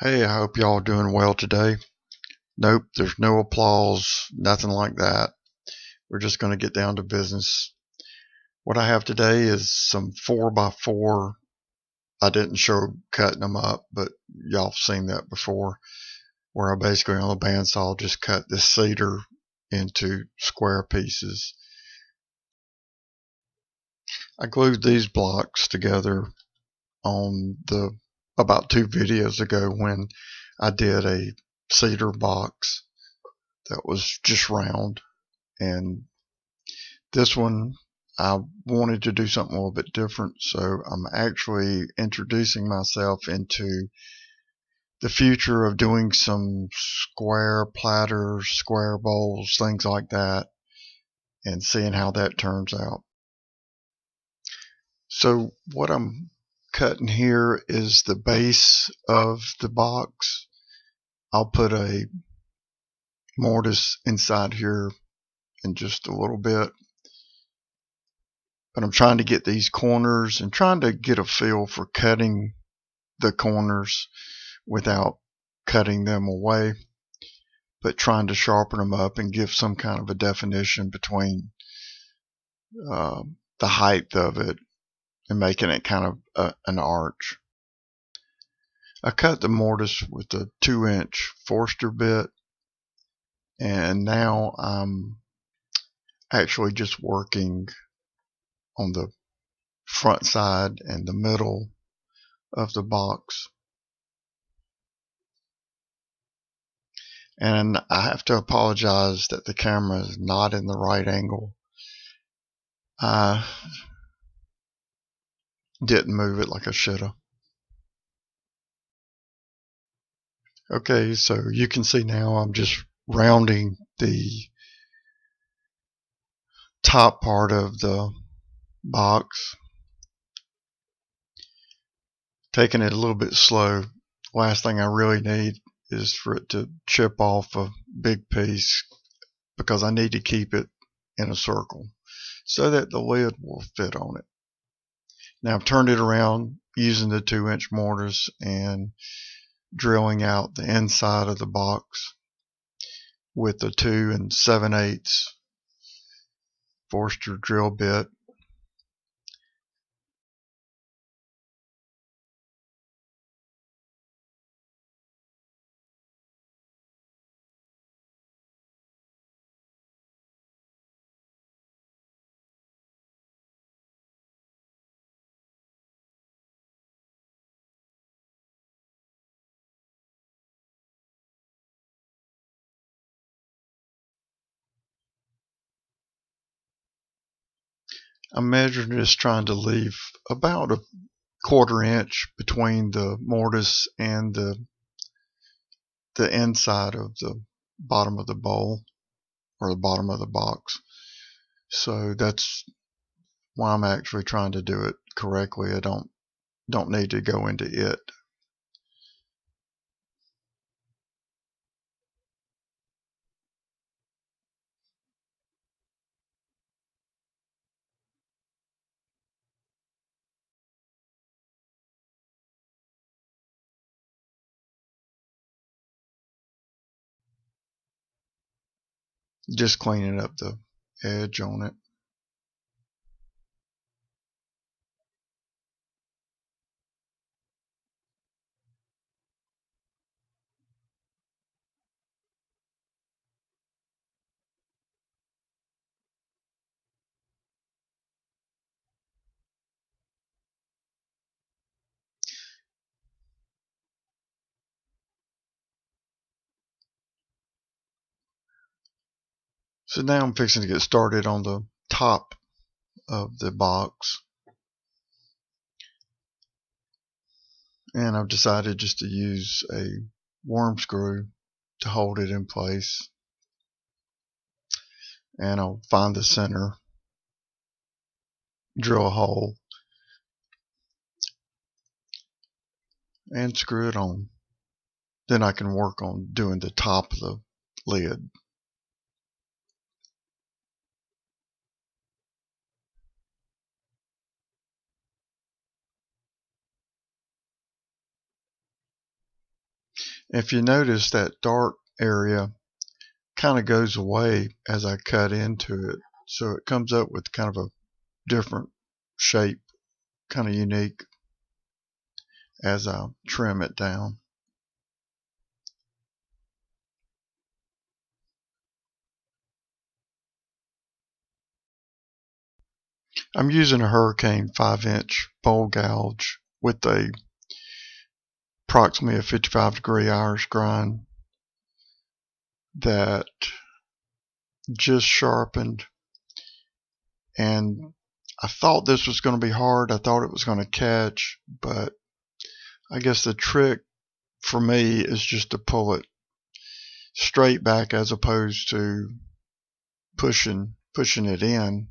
Hey, I hope y'all doing well today. Nope, there's no applause, nothing like that. We're just going to get down to business. What I have today is some 4x4. I didn't show cutting them up, but y'all have seen that before, where I basically on the bandsaw just cut this cedar into square pieces. I glued these blocks together on the about 2 videos ago when I did a cedar box that was just round, and this one I wanted to do something a little bit different, so I'm actually introducing myself into the future of doing some square platters, square bowls, things like that, and seeing how that turns out. So what I'm cutting here is the base of the box. I'll put a mortise inside here in just a little bit, but I'm trying to get these corners and trying to get a feel for cutting the corners without cutting them away, but trying to sharpen them up and give some kind of a definition between the height of it and making it kind of an arch. I cut the mortise with a 2-inch Forster bit, and now I'm actually just working on the front side and the middle of the box. And I have to apologize that the camera is not in the right angle. I didn't move it like I should have. Okay, so you can see now I'm just rounding the top part of the box, taking it a little bit slow. Last thing I really need is for it to chip off a big piece, because I need to keep it in a circle so that the lid will fit on it. Now I've turned it around using the 2-inch mortise and drilling out the inside of the box with the 2 7/8 Forster drill bit. I'm measuring this, trying to leave about a 1/4 inch between the mortise and the inside of the bottom of the bowl, or the bottom of the box. So that's why I'm actually trying to do it correctly. I don't need to go into it. Just cleaning up the edge on it. So now I'm fixing to get started on the top of the box, and I've decided just to use a worm screw to hold it in place, and I'll find the center, drill a hole, and screw it on. Then I can work on doing the top of the lid. If you notice, that dark area kind of goes away as I cut into it, so it comes up with kind of a different shape, kind of unique as I trim it down. I'm using a Hurricane 5-inch bowl gouge with approximately a 55-degree Irish grind that just sharpened, and I thought this was going to be hard. I thought it was going to catch, but I guess the trick for me is just to pull it straight back as opposed to pushing it in.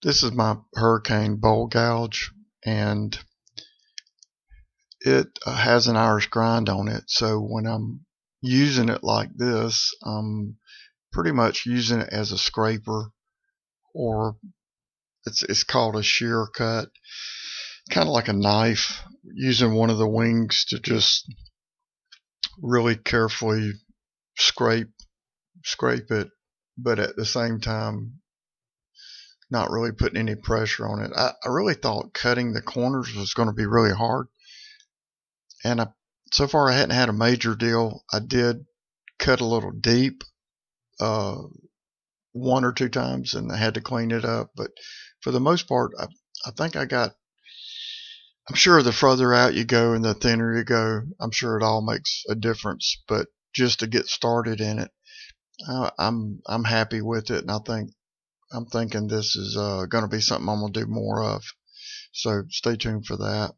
This is my Hurricane bowl gouge, and it has an Irish grind on it, so when I'm using it like this, I'm pretty much using it as a scraper, or it's called a shear cut, kind of like a knife, using one of the wings to just really carefully scrape it, but at the same time not really putting any pressure on it. I really thought cutting the corners was going to be really hard, and so far I hadn't had a major deal. I did cut a little deep one or two times, and I had to clean it up, but for the most part I think I'm sure the further out you go and the thinner you go, I'm sure it all makes a difference, but just to get started in it, I'm happy with it, and I'm thinking this is going to be something I'm going to do more of. So stay tuned for that.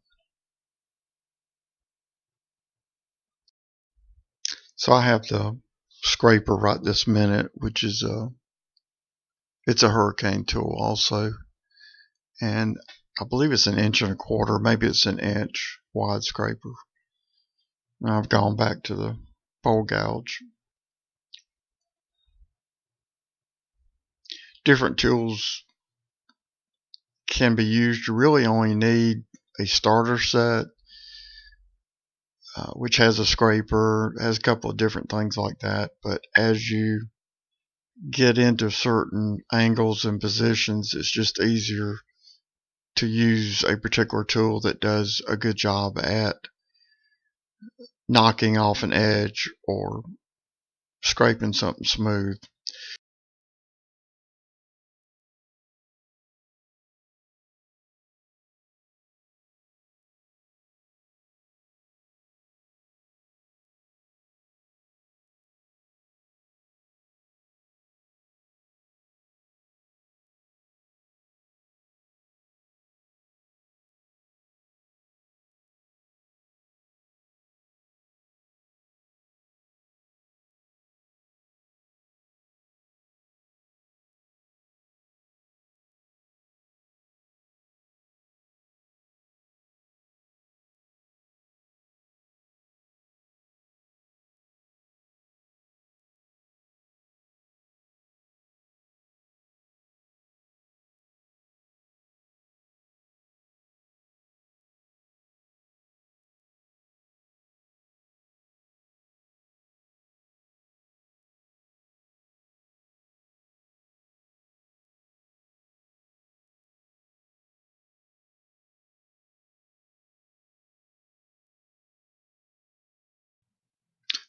So I have the scraper right this minute, which is it's a Hurricane tool also, and I believe it's 1.25 inches, maybe it's an inch wide scraper. Now I've gone back to the bowl gouge. Different tools can be used. You really only need a starter set, which has a scraper, has a couple of different things like that, but as you get into certain angles and positions, it's just easier to use a particular tool that does a good job at knocking off an edge or scraping something smooth.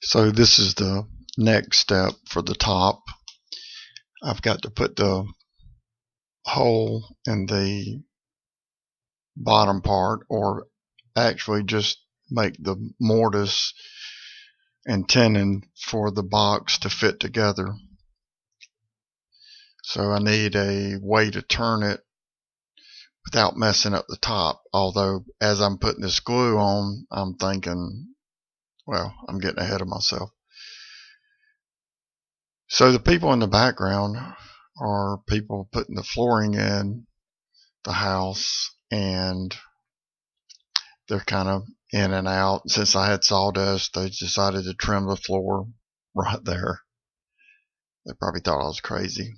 So this is the next step for the top. I've got to put the hole in the bottom part, or actually just make the mortise and tenon for the box to fit together. So I need a way to turn it without messing up the top, although as I'm putting this glue on, I'm thinking, well, I'm getting ahead of myself. So the people in the background are people putting the flooring in the house, and they're kind of in and out. Since I had sawdust, they decided to trim the floor right there. They probably thought I was crazy.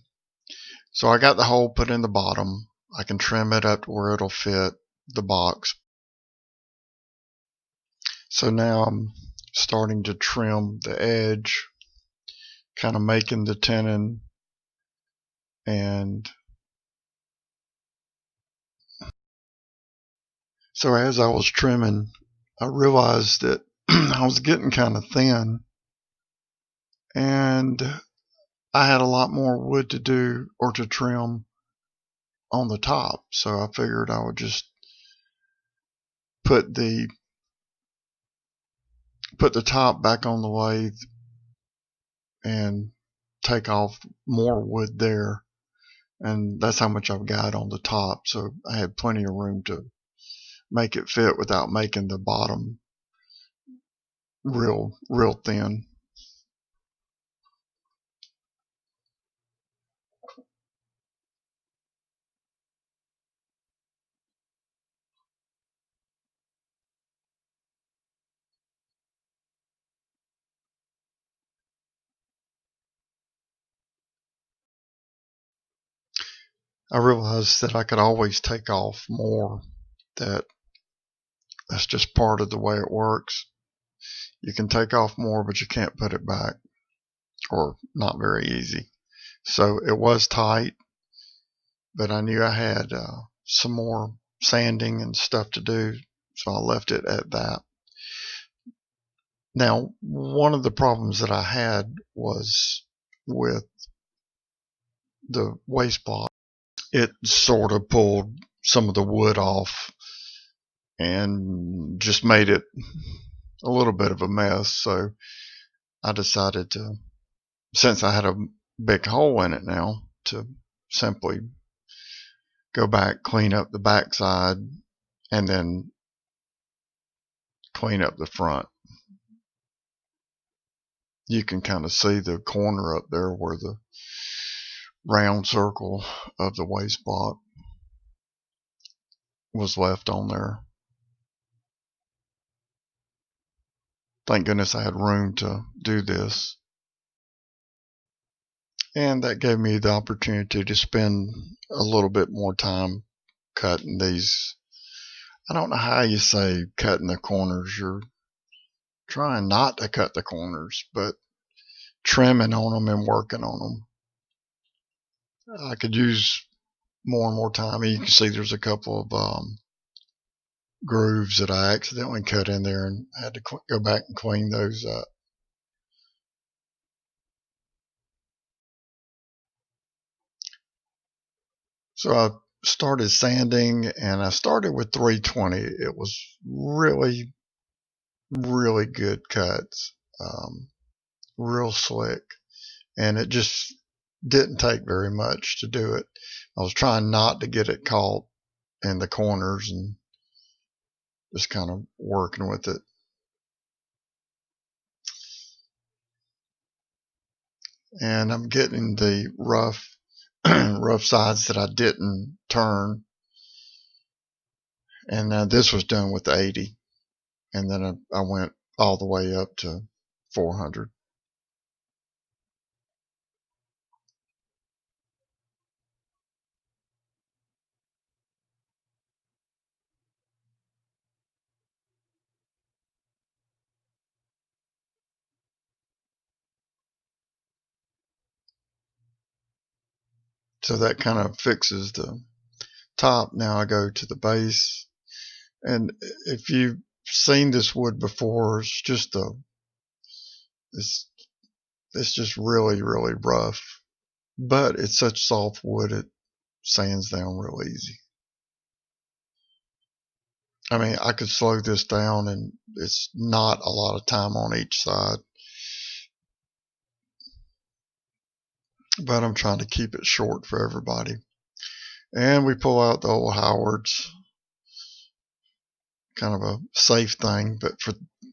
So I got the hole put in the bottom. I can trim it up to where it'll fit the box. So now I'm starting to trim the edge, kind of making the tenon, and so as I was trimming, I realized that I was getting kind of thin, and I had a lot more wood to do or to trim on the top. So I figured I would just put the top back on the lathe and take off more wood there, and that's how much I've got on the top. So I had plenty of room to make it fit without making the bottom real thin. I realized that I could always take off more. That's just part of the way it works. You can take off more, but you can't put it back, or not very easy. So it was tight, but I knew I had some more sanding and stuff to do, so I left it at that. Now, one of the problems that I had was with the waste block. It sort of pulled some of the wood off and just made it a little bit of a mess. So I decided to, since I had a big hole in it now, to simply go back, clean up the backside, and then clean up the front. You can kind of see the corner up there where the round circle of the waste block was left on there. Thank goodness I had room to do this. And that gave me the opportunity to spend a little bit more time cutting these. I don't know how you say cutting the corners. You're trying not to cut the corners, but trimming on them and working on them. I could use more and more time. You can see there's a couple of grooves that I accidentally cut in there and had to go back and clean those up. So I started sanding, and I started with 320. It was really good cuts, real slick, and it just didn't take very much to do it. I was trying not to get it caught in the corners and just kind of working with it. And I'm getting the rough sides that I didn't turn, and this was done with 80, and then I went all the way up to 400. So that kind of fixes the top. Now I go to the base, and if you've seen this wood before, it's just it's just really rough, but it's such soft wood, it sands down real easy. I mean, I could slow this down, and it's not a lot of time on each side, but I'm trying to keep it short for everybody. And we pull out the old Howards, kind of a safe thing, but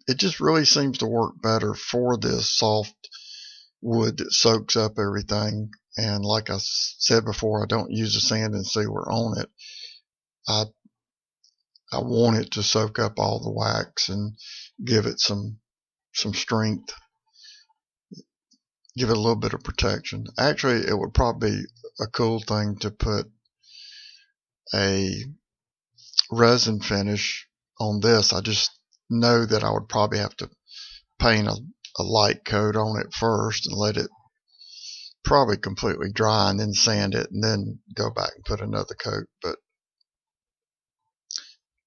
it just really seems to work better for this soft wood that soaks up everything. And like I said before, I don't use a sand and sealer on it. I want it to soak up all the wax and give it some strength, give it a little bit of protection. Actually, it would probably be a cool thing to put a resin finish on this. I just know that I would probably have to paint a light coat on it first and let it probably completely dry and then sand it and then go back and put another coat. But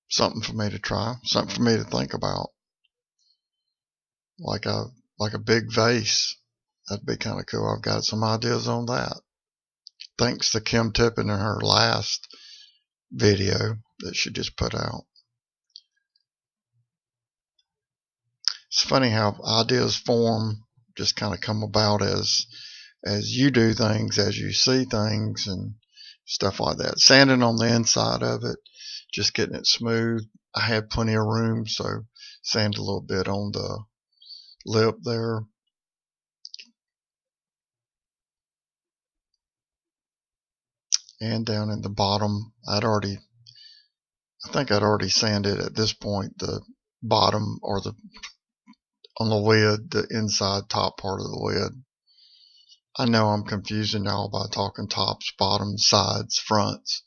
something for me to try, something for me to think about. Like a big vase. That'd be kind of cool. I've got some ideas on that. Thanks to Kim Tippin in her last video that she just put out. It's funny how ideas form, just kind of come about as you do things, as you see things and stuff like that. Sanding on the inside of it, just getting it smooth. I had plenty of room, so sand a little bit on the lip there. And down in the bottom, I think I'd already sanded at this point the bottom, or on the lid, the inside top part of the lid. I know I'm confusing y'all by talking tops, bottoms, sides, fronts,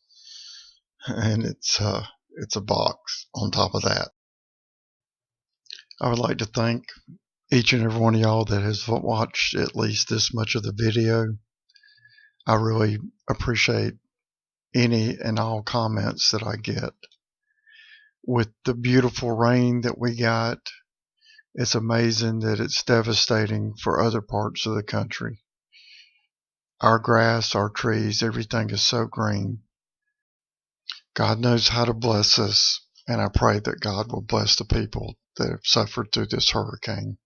and it's a box on top of that. I would like to thank each and every one of y'all that has watched at least this much of the video. I really appreciate any and all comments that I get. With the beautiful rain that we got, it's amazing that it's devastating for other parts of the country. Our grass, our trees, everything is so green. God knows how to bless us, and I pray that God will bless the people that have suffered through this hurricane.